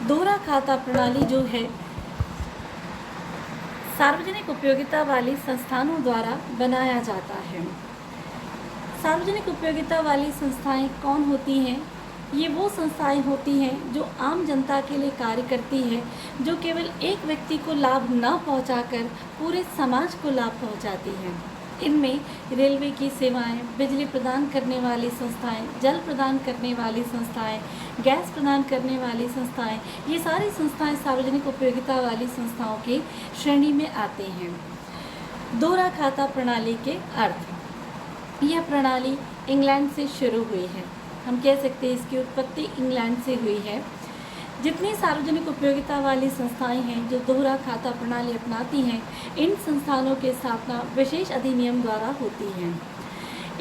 दोहरा खाता प्रणाली जो है सार्वजनिक उपयोगिता वाली संस्थानों द्वारा बनाया जाता है। सार्वजनिक उपयोगिता वाली संस्थाएं कौन होती हैं? ये वो संस्थाएं होती हैं जो आम जनता के लिए कार्य करती है, जो केवल एक व्यक्ति को लाभ न पहुंचाकर पूरे समाज को लाभ पहुंचाती हैं। इनमें रेलवे की सेवाएं, बिजली प्रदान करने वाली संस्थाएं, जल प्रदान करने वाली संस्थाएं, गैस प्रदान करने वाली संस्थाएं, ये सारी संस्थाएं सार्वजनिक उपयोगिता वाली संस्थाओं की श्रेणी में आते हैं। दोहरा खाता प्रणाली के अर्थ। यह प्रणाली इंग्लैंड से शुरू हुई है। हम कह सकते हैं इसकी उत्पत्ति इंग्लैंड से हुई है। जितनी सार्वजनिक उपयोगिता वाली संस्थाएं हैं जो दोहरा खाता प्रणाली अपनाती हैं, इन संस्थानों की स्थापना विशेष अधिनियम द्वारा होती है।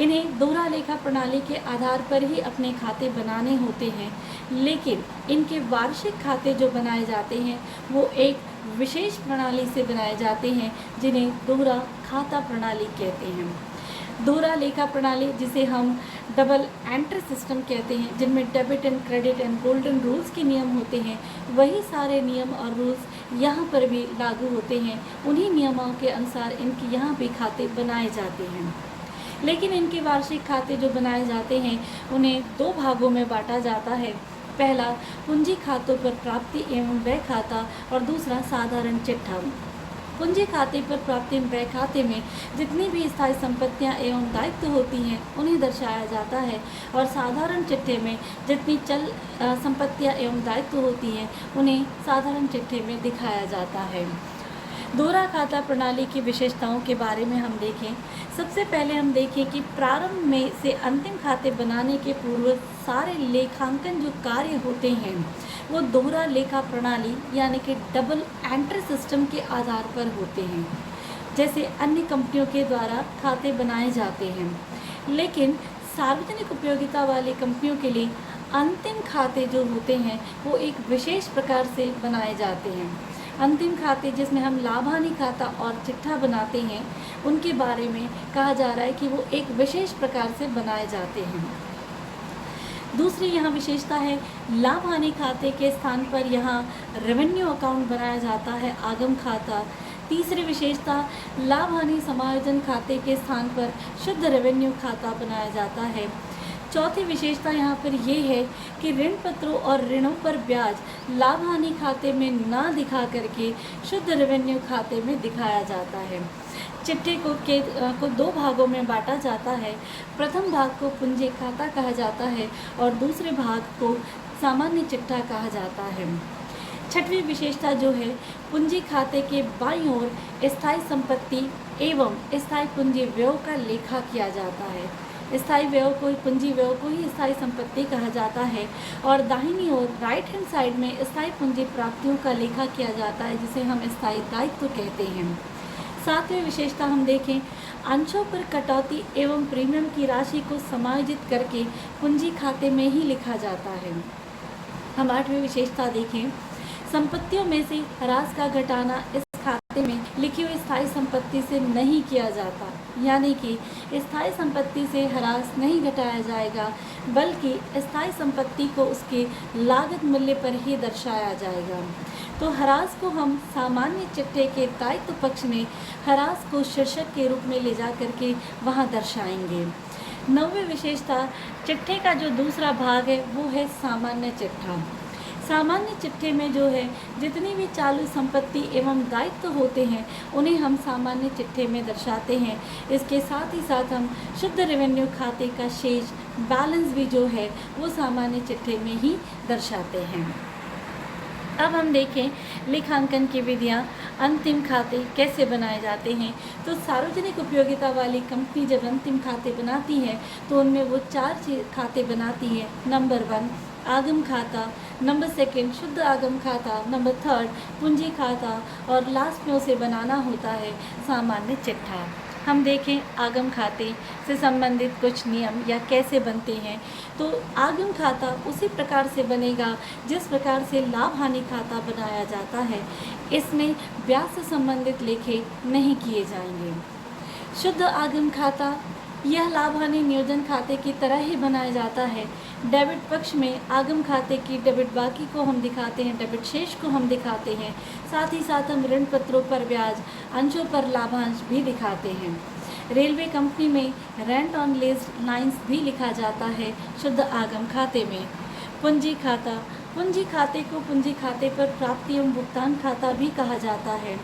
इन्हें दोहरा लेखा प्रणाली के आधार पर ही अपने खाते बनाने होते हैं, लेकिन इनके वार्षिक खाते जो बनाए जाते हैं वो एक विशेष प्रणाली से बनाए जाते हैं, जिन्हें दोहरा खाता प्रणाली कहते हैं। दोहरा लेखा प्रणाली, जिसे हम डबल एंट्री सिस्टम कहते हैं, जिनमें debit and credit and golden rules के नियम होते हैं, वही सारे नियम और रूल्स यहाँ पर भी लागू होते हैं। उन्हीं नियमों के अनुसार इनके यहाँ भी खाते बनाए जाते हैं। लेकिन इनके वार्षिक खाते जो बनाए जाते हैं उन्हें दो भागों में बांटा जाता है। पहला पूंजी खातों पर प्राप्ति एवं व्यय खाता और दूसरा साधारण चिट्ठा। पूंजी खाते पर प्राप्ति व्यय खाते में जितनी भी स्थायी संपत्तियां एवं दायित्व होती हैं उन्हें दर्शाया जाता है, और साधारण चिट्ठे में जितनी चल संपत्तियां एवं दायित्व होती हैं उन्हें साधारण चिट्ठे में दिखाया जाता है। दोहरा खाता प्रणाली की विशेषताओं के बारे में हम देखें। सबसे पहले हम देखें कि प्रारंभ में से अंतिम खाते बनाने के पूर्व सारे लेखांकन जो कार्य होते हैं वो दोहरा लेखा प्रणाली यानी कि डबल एंट्री सिस्टम के आधार पर होते हैं, जैसे अन्य कंपनियों के द्वारा खाते बनाए जाते हैं। लेकिन सार्वजनिक उपयोगिता वाली कंपनियों के लिए अंतिम खाते जो होते हैं वो एक विशेष प्रकार से बनाए जाते हैं। अंतिम खाते, जिसमें हम लाभ हानि खाता और चिट्ठा बनाते हैं, उनके बारे में कहा जा रहा है कि वो एक विशेष प्रकार से बनाए जाते हैं। दूसरी यहाँ विशेषता है, लाभ हानि खाते के स्थान पर यहाँ रेवेन्यू अकाउंट बनाया जाता है, आगम खाता। तीसरी विशेषता, लाभ हानि समायोजन खाते के स्थान पर शुद्ध रेवेन्यू खाता बनाया जाता है। चौथी विशेषता यहाँ पर यह है कि ऋण पत्रों और ऋणों पर ब्याज लाभ हानि खाते में ना दिखा करके शुद्ध रेवेन्यू खाते में दिखाया जाता है। चिट्ठे को दो भागों में बांटा जाता है। प्रथम भाग को पूंजी खाता कहा जाता है और दूसरे भाग को सामान्य चिट्ठा कहा जाता है। छठवीं विशेषता जो है, पूंजी खाते के बाईं ओर स्थायी संपत्ति एवं स्थायी पूंजी व्यय का लेखा किया जाता है। स्थायी व्यय को, पूंजी व्यय को ही स्थायी संपत्ति कहा जाता है, और दाहिनी ओर राइट हैंड साइड में स्थायी पूंजी प्राप्तियों का लेखा किया जाता है, जिसे हम स्थायी दायित्व कहते हैं। सातवीं विशेषता हम देखें, अंशों पर कटौती एवं प्रीमियम की राशि को समायोजित करके पूंजी खाते में ही लिखा जाता है। हम आठवीं विशेषता देखें, संपत्तियों में से ह्रास का घटाना इस खाते में लिखी हुई स्थायी संपत्ति से नहीं किया जाता, यानी कि स्थायी संपत्ति से ह्रास नहीं घटाया जाएगा, बल्कि स्थायी संपत्ति को उसके लागत मूल्य पर ही दर्शाया जाएगा। तो ह्रास को हम सामान्य चिट्ठे के दायित्व पक्ष में ह्रास को शीर्षक के रूप में ले जा करके वहाँ दर्शाएंगे। नौवीं विशेषता, चिट्ठे का जो दूसरा भाग है वो है सामान्य चिट्ठा। सामान्य चिट्ठे में जो है जितनी भी चालू संपत्ति एवं दायित्व होते हैं उन्हें हम सामान्य चिट्ठे में दर्शाते हैं। इसके साथ ही साथ हम शुद्ध रेवेन्यू खाते का शेष बैलेंस भी जो है वो सामान्य चिट्ठे में ही दर्शाते हैं। अब हम देखें लेखांकन की विधियाँ, अंतिम खाते कैसे बनाए जाते हैं। तो सार्वजनिक उपयोगिता वाली कंपनी जब अंतिम खाते बनाती है तो उनमें वो चार खाते बनाती है। नंबर 1 आगम खाता, नंबर 2 शुद्ध आगम खाता, नंबर 3 पूंजी खाता, और लास्ट में उसे बनाना होता है सामान्य चिट्ठा। हम देखें आगम खाते से संबंधित कुछ नियम या कैसे बनते हैं। तो आगम खाता उसी प्रकार से बनेगा जिस प्रकार से लाभ हानि खाता बनाया जाता है। इसमें ब्याज से संबंधित लेखे नहीं किए जाएंगे। शुद्ध आगम खाता यह लाभ हानि नियोजन खाते की तरह ही बनाया जाता है। डेबिट पक्ष में आगम खाते की डेबिट बाकी को हम दिखाते हैं, डेबिट शेष को हम दिखाते हैं। साथ ही साथ हम ऋण पत्रों पर ब्याज, अंशों पर लाभांश भी दिखाते हैं। रेलवे कंपनी में रेंट ऑन लीज्ड लाइन्स भी लिखा जाता है शुद्ध आगम खाते में। पूंजी खाता, पूंजी खाते को पूंजी खाते पर प्राप्ति एवं भुगतान खाता भी कहा जाता है।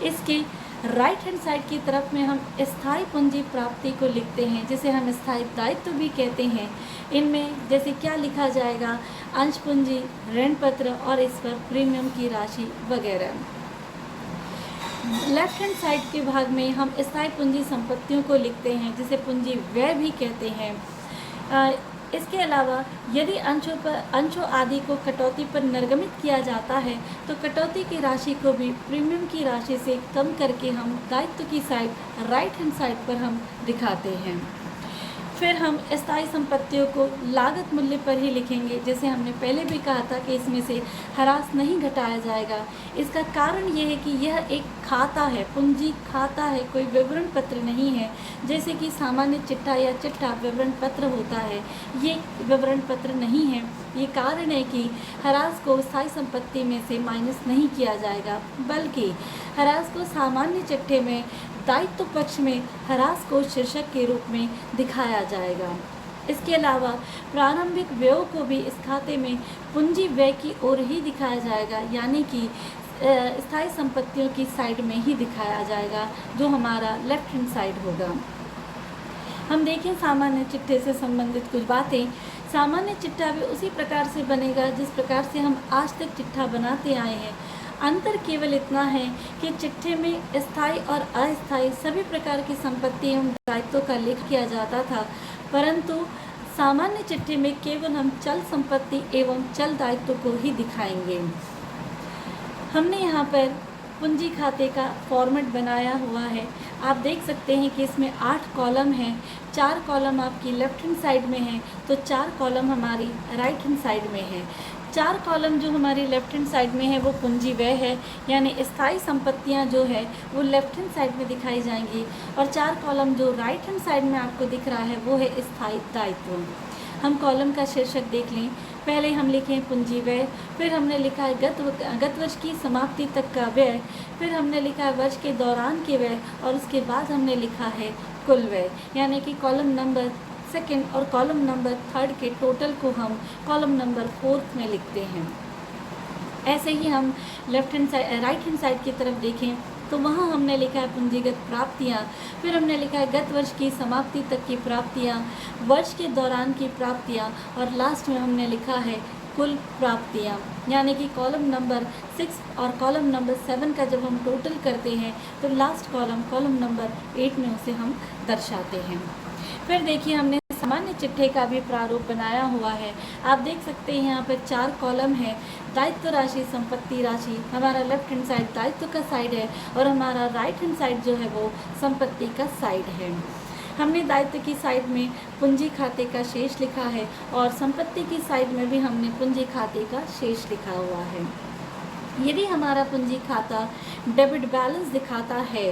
इसके राइट हैंड साइड की तरफ में हम स्थायी पूंजी प्राप्ति को लिखते हैं, जिसे हम स्थायी दायित्व भी कहते हैं। इनमें जैसे क्या लिखा जाएगा, अंश पूंजी, ऋण पत्र और इस पर प्रीमियम की राशि वगैरह। लेफ्ट हैंड साइड के भाग में हम स्थायी पूंजी संपत्तियों को लिखते हैं, जिसे पूंजी व्यय भी कहते हैं। इसके अलावा यदि अंशों आदि को कटौती पर निर्गमित किया जाता है तो कटौती की राशि को भी प्रीमियम की राशि से कम करके हम दायित्व की साइड राइट हैंड साइड पर हम दिखाते हैं। फिर हम स्थायी संपत्तियों को लागत मूल्य पर ही लिखेंगे। जैसे हमने पहले भी कहा था कि इसमें से ह्रास नहीं घटाया जाएगा। इसका कारण ये है कि यह एक खाता है, पूंजी खाता है, कोई विवरण पत्र नहीं है। जैसे कि सामान्य चिट्ठा या चिट्ठा विवरण पत्र होता है, ये विवरण पत्र नहीं है। ये कारण है कि ह्रास को स्थायी संपत्ति में से माइनस नहीं किया जाएगा, बल्कि ह्रास को सामान्य चिट्ठे में दायित्व पक्ष में ह्रास को शीर्षक के रूप में दिखाया जाएगा। इसके अलावा प्रारंभिक व्ययों को भी इस खाते में पूंजी व्यय की ओर ही दिखाया जाएगा, यानी कि स्थायी संपत्तियों की साइड में ही दिखाया जाएगा, जो हमारा लेफ्ट हैंड साइड होगा। हम देखें सामान्य चिट्ठे से संबंधित कुछ बातें। सामान्य चिट्ठा भी उसी प्रकार से बनेगा जिस प्रकार से हम आज तक चिट्ठा बनाते आए हैं। अंतर केवल इतना है कि चिट्ठे में स्थायी और अस्थायी सभी प्रकार की संपत्ति एवं दायित्वों का उल्लेख किया जाता था, परंतु सामान्य चिट्ठे में केवल हम चल संपत्ति एवं चल दायित्व को ही दिखाएंगे। हमने यहाँ पर पूंजी खाते का फॉर्मेट बनाया हुआ है। आप देख सकते हैं कि इसमें 8 कॉलम हैं। 4 कॉलम आपकी लेफ्ट हैंड साइड में है तो 4 कॉलम हमारी राइट हैंड साइड में है। 4 कॉलम जो हमारी लेफ्ट हैंड साइड में है वो पूंजी व्यय है, यानी स्थायी संपत्तियां जो है वो लेफ्ट हैंड साइड में दिखाई जाएंगी, और 4 कॉलम जो राइट हैंड साइड में आपको दिख रहा है वो है स्थायी दायित्व। हम कॉलम का शीर्षक देख लें। पहले हम लिखें पूंजी व्यय, फिर हमने लिखा है गत वर्ष की समाप्ति तक का व्यय, फिर हमने लिखा है वर्ष के दौरान के व्यय, और उसके बाद हमने लिखा है कुल व्यय, यानी कि कॉलम नंबर 2 और कॉलम नंबर 3 के टोटल को हम कॉलम नंबर 4 में लिखते हैं। ऐसे ही हम राइट हैंड साइड की तरफ देखें तो वहाँ हमने लिखा है पूंजीगत प्राप्तियाँ, फिर हमने लिखा है गत वर्ष की समाप्ति तक की प्राप्तियाँ, वर्ष के दौरान की प्राप्तियाँ, और लास्ट में हमने लिखा है कुल प्राप्तियाँ, यानी कि कॉलम नंबर 6 और कॉलम नंबर 7 का जब हम टोटल करते हैं तो लास्ट कॉलम नंबर 8 में उसे हम दर्शाते हैं। फिर देखिए हमने सामान्य चिट्ठे का भी प्रारूप बनाया हुआ है। आप देख सकते हैं यहाँ पर 4 कॉलम है। दायित्व राशि, संपत्ति राशि, हमारा लेफ्ट हैंड साइड दायित्व का साइड है और हमारा राइट हैंड साइड जो है वो संपत्ति का साइड है। हमने दायित्व की साइड में पूंजी खाते का शेष लिखा है और संपत्ति की साइड में भी हमने पूंजी खाते का शेष लिखा हुआ है। यदि हमारा पूंजी खाता डेबिट बैलेंस दिखाता है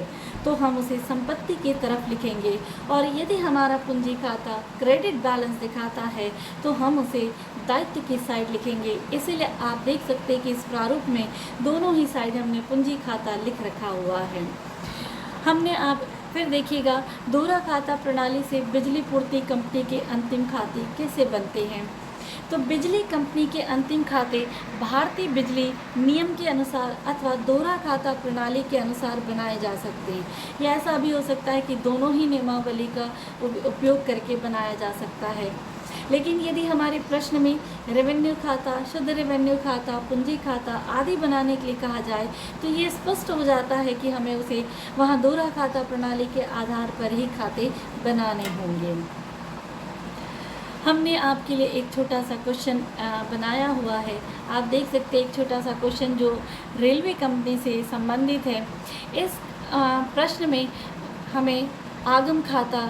तो हम उसे संपत्ति की तरफ लिखेंगे, और यदि हमारा पूंजी खाता क्रेडिट बैलेंस दिखाता है तो हम उसे दायित्व की साइड लिखेंगे। इसीलिए आप देख सकते हैं कि इस प्रारूप में दोनों ही साइड हमने पूंजी खाता लिख रखा हुआ है। हमने आप फिर देखिएगा दोहरा खाता प्रणाली से बिजली पूर्ति कंपनी के अंतिम खाते कैसे बनते हैं। तो बिजली कंपनी के अंतिम खाते भारतीय बिजली नियम के अनुसार अथवा दोहरा खाता प्रणाली के अनुसार बनाए जा सकते हैं, या ऐसा भी हो सकता है कि दोनों ही नियमावली का उपयोग करके बनाया जा सकता है। लेकिन यदि हमारे प्रश्न में रेवेन्यू खाता, शुद्ध रेवेन्यू खाता, पूंजी खाता आदि बनाने के लिए कहा जाए तो ये स्पष्ट हो जाता है कि हमें उसे वहाँ दोहरा खाता प्रणाली के आधार पर ही खाते बनाने होंगे। हमने आपके लिए एक छोटा सा क्वेश्चन बनाया हुआ है। आप देख सकते हैं एक छोटा सा क्वेश्चन जो रेलवे कंपनी से संबंधित है। इस प्रश्न में हमें आगम खाता,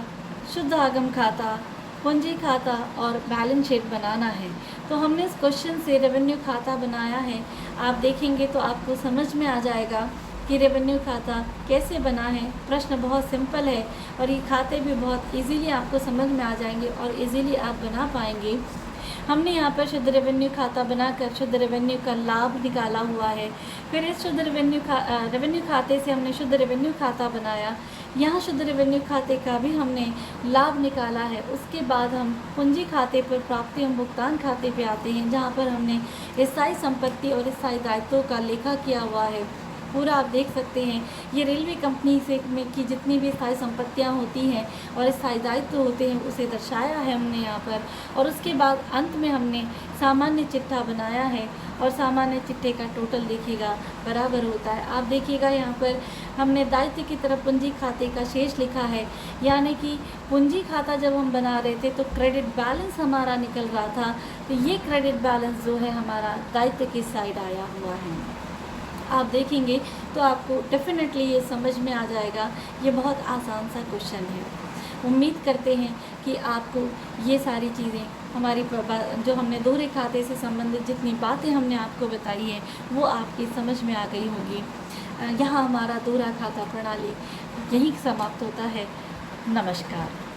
शुद्ध आगम खाता, पूंजी खाता और बैलेंस शीट बनाना है। तो हमने इस क्वेश्चन से रेवेन्यू खाता बनाया है। आप देखेंगे तो आपको समझ में आ जाएगा कि रेवेन्यू खाता कैसे बना है। प्रश्न बहुत सिंपल है और ये खाते भी बहुत इजीली आपको समझ में आ जाएंगे और इजीली आप बना पाएंगे। हमने यहाँ पर शुद्ध रेवेन्यू खाता बनाकर शुद्ध रेवेन्यू का लाभ निकाला हुआ है। फिर इस शुद्ध रेवेन्यू खाते से हमने शुद्ध रेवेन्यू खाता बनाया। यहाँ शुद्ध रेवेन्यू खाते का भी हमने लाभ निकाला है। उसके बाद हम पूंजी खाते पर प्राप्ति एवं भुगतान खाते पे आते हैं, जहाँ पर हमने स्थायी संपत्ति और स्थायी दायित्वों का लेखा किया हुआ है। पूरा आप देख सकते हैं, ये रेलवे कंपनी से में की जितनी भी स्थायी संपत्तियाँ होती हैं और स्थायी दायित्व होते हैं उसे दर्शाया है हमने यहाँ पर। और उसके बाद अंत में हमने सामान्य चिट्ठा बनाया है और सामान्य चिट्ठे का टोटल देखिएगा बराबर होता है। आप देखिएगा यहाँ पर हमने दायित्व की तरफ पूंजी खाते का शेष लिखा है, यानी कि पूंजी खाता जब हम बना रहे थे तो क्रेडिट बैलेंस हमारा निकल रहा था, तो ये क्रेडिट बैलेंस जो है हमारा दायित्व की साइड आया हुआ है। आप देखेंगे तो आपको डेफिनेटली ये समझ में आ जाएगा। ये बहुत आसान सा क्वेश्चन है। उम्मीद करते हैं कि आपको ये सारी चीज़ें हमारी जो हमने दोहरे खाते से संबंधित जितनी बातें हमने आपको बताई हैं वो आपकी समझ में आ गई होगी। यहाँ हमारा दोहरा खाता प्रणाली यहीं समाप्त होता है। नमस्कार।